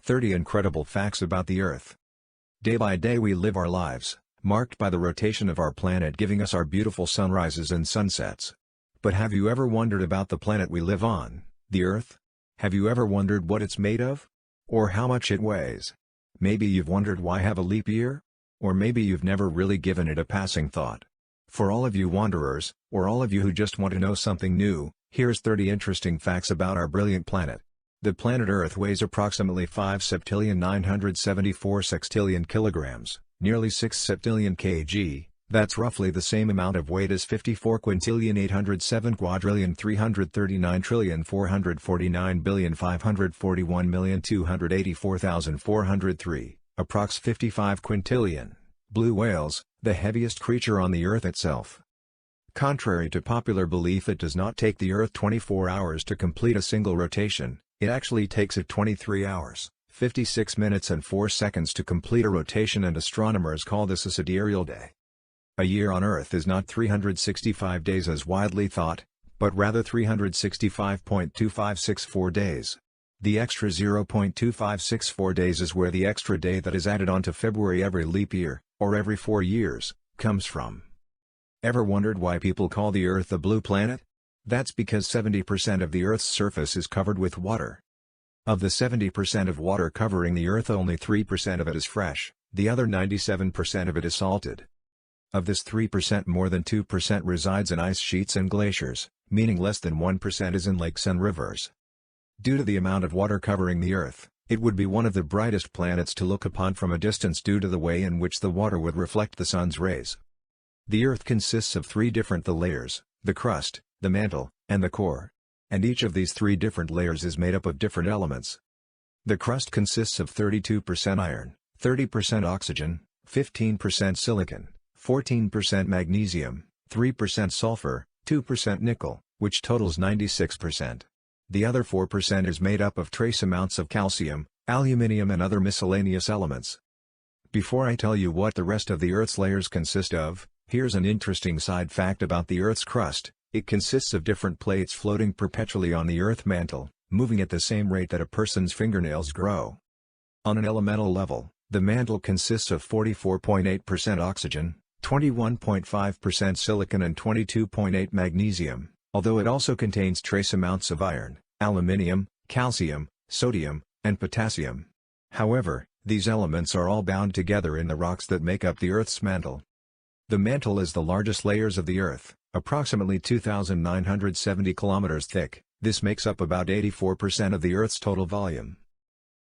30 Incredible Facts About the Earth. Day by day we live our lives, marked by the rotation of our planet giving us our beautiful sunrises and sunsets. But have you ever wondered about the planet we live on, the Earth? Have you ever wondered what it's made of? Or how much it weighs? Maybe you've wondered why have a leap year? Or maybe you've never really given it a passing thought. For all of you wanderers, or all of you who just want to know something new, here's 30 interesting facts about our brilliant planet. The planet Earth weighs approximately 5 septillion 974 sextillion kilograms, nearly 6 septillion kg. That's roughly the same amount of weight as 54 quintillion 807 quadrillion 339 trillion 449 billion 541 million 284,403, approx 55 quintillion. Blue whales, the heaviest creature on the Earth itself. Contrary to popular belief, it does not take the Earth 24 hours to complete a single rotation. It actually takes it 23 hours, 56 minutes and 4 seconds to complete a rotation, and astronomers call this a sidereal day. A year on Earth is not 365 days as widely thought, but rather 365.2564 days. The extra 0.2564 days is where the extra day that is added onto February every leap year, or every 4 years, comes from. Ever wondered why people call the Earth a blue planet? That's because 70% of the Earth's surface is covered with water. Of the 70% of water covering the Earth, only 3% of it is fresh, the other 97% of it is salted. Of this 3%, more than 2% resides in ice sheets and glaciers, meaning less than 1% is in lakes and rivers. Due to the amount of water covering the Earth, it would be one of the brightest planets to look upon from a distance due to the way in which the water would reflect the sun's rays. The Earth consists of three different layers: the crust, the mantle, and the core. And each of these three different layers is made up of different elements. The crust consists of 32% iron, 30% oxygen, 15% silicon, 14% magnesium, 3% sulfur, 2% nickel, which totals 96%. The other 4% is made up of trace amounts of calcium, aluminium and other miscellaneous elements. Before I tell you what the rest of the Earth's layers consist of, here's an interesting side fact about the Earth's crust. It consists of different plates floating perpetually on the Earth mantle, moving at the same rate that a person's fingernails grow. On an elemental level, the mantle consists of 44.8% oxygen, 21.5% silicon and 22.8% magnesium, although it also contains trace amounts of iron, aluminium, calcium, sodium, and potassium. However, these elements are all bound together in the rocks that make up the Earth's mantle. The mantle is the largest layers of the Earth, approximately 2,970 kilometers thick. This makes up about 84% of the Earth's total volume.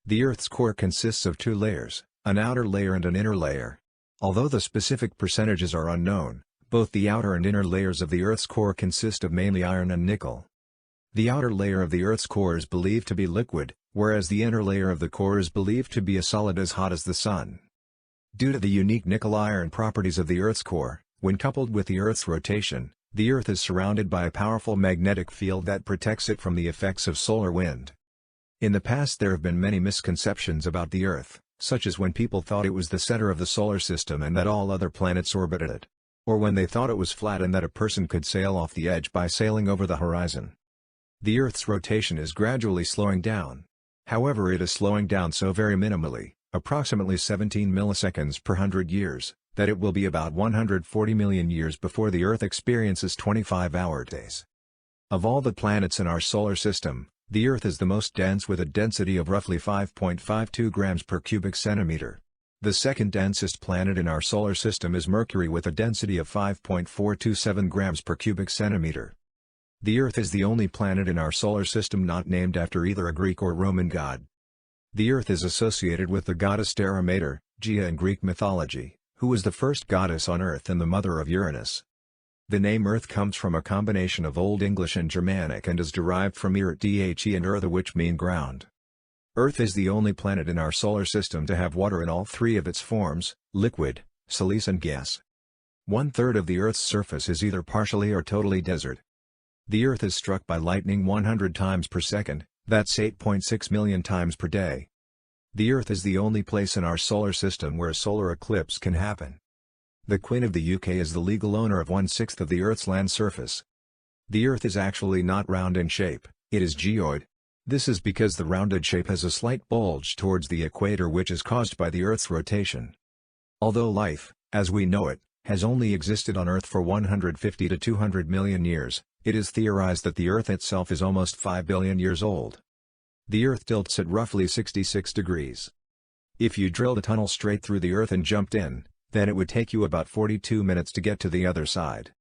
The Earth's core consists of two layers, an outer layer and an inner layer. Although the specific percentages are unknown, both the outer and inner layers of the Earth's core consist of mainly iron and nickel. The outer layer of the Earth's core is believed to be liquid, whereas the inner layer of the core is believed to be a solid as hot as the sun. Due to the unique nickel-iron properties of the Earth's core, when coupled with the Earth's rotation, the Earth is surrounded by a powerful magnetic field that protects it from the effects of solar wind. In the past there have been many misconceptions about the Earth, such as when people thought it was the center of the solar system and that all other planets orbited it. Or when they thought it was flat and that a person could sail off the edge by sailing over the horizon. The Earth's rotation is gradually slowing down. However, it is slowing down so very minimally, approximately 17 milliseconds per 100 years, that it will be about 140 million years before the Earth experiences 25-hour days. Of all the planets in our solar system, the Earth is the most dense with a density of roughly 5.52 grams per cubic centimeter. The second densest planet in our solar system is Mercury with a density of 5.427 grams per cubic centimeter. The Earth is the only planet in our solar system not named after either a Greek or Roman god. The Earth is associated with the goddess Terra Mater, Gaia in Greek mythology, who was the first goddess on Earth and the mother of Uranus. The name Earth comes from a combination of Old English and Germanic and is derived from Ert dhe and Eartha, which mean ground. Earth is the only planet in our solar system to have water in all three of its forms: liquid, solid and gas. 1/3 of the Earth's surface is either partially or totally desert. The Earth is struck by lightning 100 times per second, that's 8.6 million times per day. The Earth is the only place in our solar system where a solar eclipse can happen. The Queen of the UK is the legal owner of 1/6 of the Earth's land surface. The Earth is actually not round in shape, it is geoid. This is because the rounded shape has a slight bulge towards the equator, which is caused by the Earth's rotation. Although life, as we know it, has only existed on Earth for 150 to 200 million years, it is theorized that the Earth itself is almost 5 billion years old. The Earth tilts at roughly 66 degrees. If you drilled a tunnel straight through the Earth and jumped in, then it would take you about 42 minutes to get to the other side.